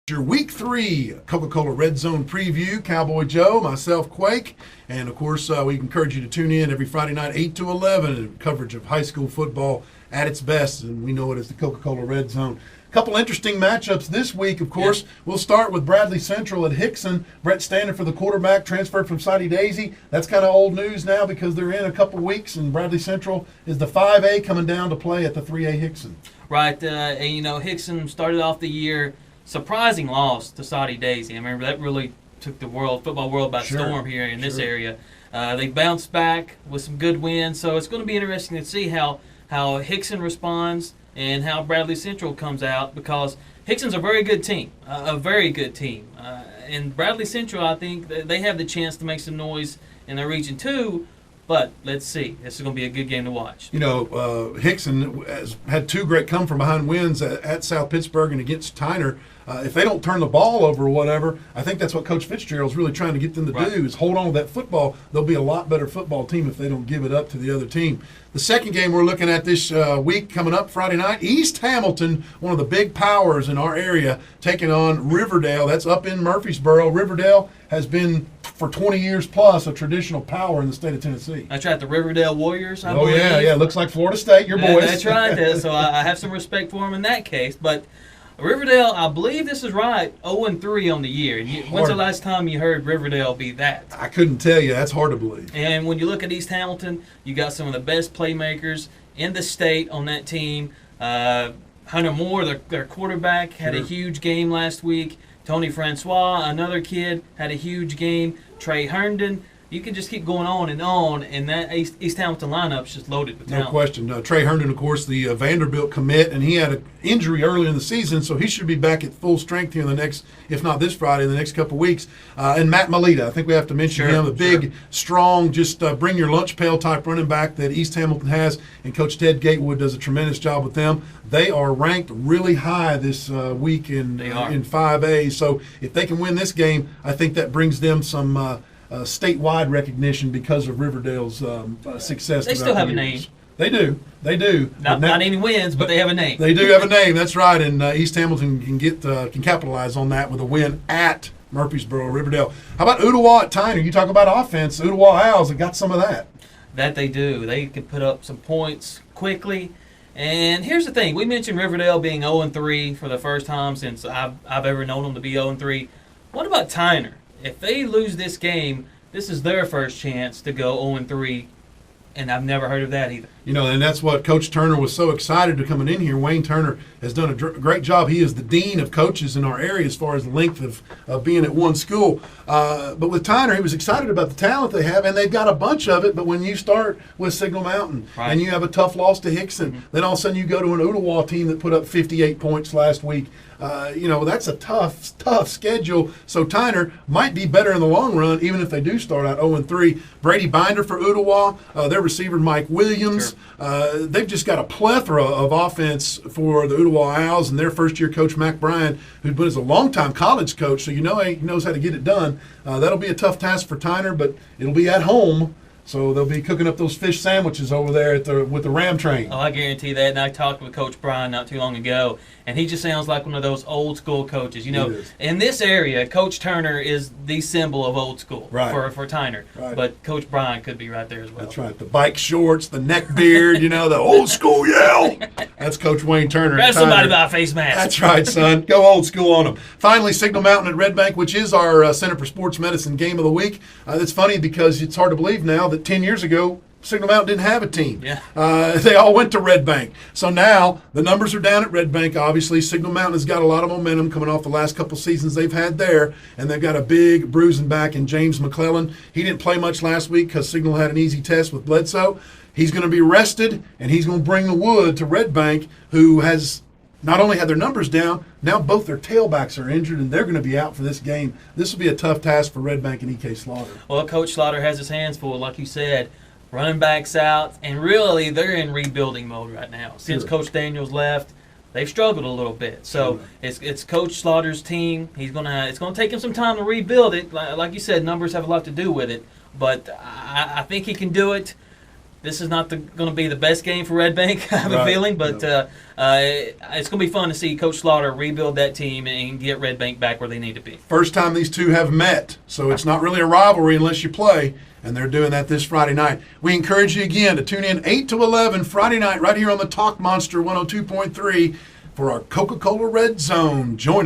Your Week 3 Coca-Cola Red Zone preview. Cowboy Joe, myself, Quake, and of course we encourage you to tune in every Friday night 8 to 11 coverage of high school football at its best, and we know it as the Coca-Cola Red Zone. A couple interesting matchups this week, of course. Yeah. We'll start with Bradley Central at Hickson. Brett Standard for the quarterback, transferred from Soddy Daisy. That's kind of old news now because they're in a couple weeks, and Bradley Central is the 5A coming down to play at the 3A Hickson. Right, and Hickson started off the year surprising loss to Soddy Daisy. I remember that really took the football world by storm here in this area. They bounced back with some good wins, so it's going to be interesting to see how Hickson responds and how Bradley Central comes out, because Hickson's a very good team, and Bradley Central, I think, they have the chance to make some noise in their region too. But let's see. This is going to be a good game to watch. Hickson has had two great come-from-behind wins at South Pittsburgh and against Tyner. If they don't turn the ball over or whatever, I think that's what Coach Fitzgerald's really trying to get them to do, is hold on to that football. They'll be a lot better football team if they don't give it up to the other team. The second game we're looking at this week coming up Friday night, East Hamilton, one of the big powers in our area, taking on Riverdale. That's up in Murfreesboro. Riverdale has been, for 20 years plus, a traditional power in the state of Tennessee. That's right, the Riverdale Warriors, I believe. Yeah, looks like Florida State, your boys. That's right, so I have some respect for them in that case. But Riverdale, I believe this is right, 0-3 on the year. When's the last time you heard Riverdale be that? I couldn't tell you. That's hard to believe. And when you look at East Hamilton, you got some of the best playmakers in the state on that team. Hunter Moore, their quarterback, had a huge game last week. Tony Francois, another kid, had a huge game. Trey Herndon. You can just keep going on, and that East Hamilton lineup's just loaded with talent. No question. Trey Herndon, of course, the Vanderbilt commit, and he had an injury early in the season, so he should be back at full strength here in the next, if not this Friday, in the next couple of weeks. And Matt Melita, I think we have to mention him, a big, strong, just bring your lunch pail type running back that East Hamilton has, and Coach Ted Gatewood does a tremendous job with them. They are ranked really high this week in 5A, so if they can win this game, I think that brings them some statewide recognition because of Riverdale's success. They still have a name. They do. Not any wins, but they have a name. They do have a name. That's right. And East Hamilton can capitalize on that with a win at Murfreesboro, Riverdale. How about Ooltewah at Tyner? You talk about offense. Ooltewah Owls have got some of that. That they do. They can put up some points quickly. And here's the thing. We mentioned Riverdale being 0-3 for the first time since I've ever known them to be 0-3. What about Tyner? If they lose this game, this is their first chance to go 0-3, and I've never heard of that either. And that's what Coach Turner was so excited to coming in here. Wayne Turner has done a great job. He is the dean of coaches in our area as far as the length of being at one school. But with Tyner, he was excited about the talent they have, and they've got a bunch of it. But when you start with Signal Mountain and you have a tough loss to Hickson, then all of a sudden you go to an Ooltewah team that put up 58 points last week. That's a tough schedule. So Tyner might be better in the long run, even if they do start out 0-3. Brady Binder for Ooltewah, their receiver Mike Williams. They've just got a plethora of offense for the Ooltewah Owls, and their first-year coach Mac Bryan, who is a longtime college coach, so he knows how to get it done. That'll be a tough task for Tyner, but it'll be at home. So they'll be cooking up those fish sandwiches over there with the Ram train. Oh, I guarantee that. And I talked with Coach Bryan not too long ago, and he just sounds like one of those old school coaches. In this area, Coach Turner is the symbol of old school for Tyner. Right. But Coach Bryan could be right there as well. That's right. The bike shorts, the neck beard, the old school yell. That's Coach Wayne Turner. Grab somebody by a face mask. That's right, son. Go old school on them. Finally, Signal Mountain at Red Bank, which is our Center for Sports Medicine game of the week. That's funny because it's hard to believe now that 10 years ago, Signal Mountain didn't have a team. Yeah. They all went to Red Bank. So now the numbers are down at Red Bank, obviously. Signal Mountain has got a lot of momentum coming off the last couple seasons they've had there, and they've got a big bruising back in James McClellan. He didn't play much last week because Signal had an easy test with Bledsoe. He's going to be rested, and he's going to bring the wood to Red Bank, who has not only had their numbers down, now both their tailbacks are injured, and they're going to be out for this game. This will be a tough task for Red Bank and E.K. Slaughter. Well, Coach Slaughter has his hands full, like you said. Running backs out, and really they're in rebuilding mode right now. Since Coach Daniels left, they've struggled a little bit. So it's Coach Slaughter's team. It's gonna take him some time to rebuild it. Like you said, numbers have a lot to do with it, but I think he can do it. this is not going to be the best game for Red Bank, I have a feeling, but it's going to be fun to see Coach Slaughter rebuild that team and get Red Bank back where they need to be. First time these two have met, so it's not really a rivalry unless you play, and they're doing that this Friday night. We encourage you again to tune in 8 to 11 Friday night right here on the Talk Monster 102.3 for our Coca-Cola Red Zone. Join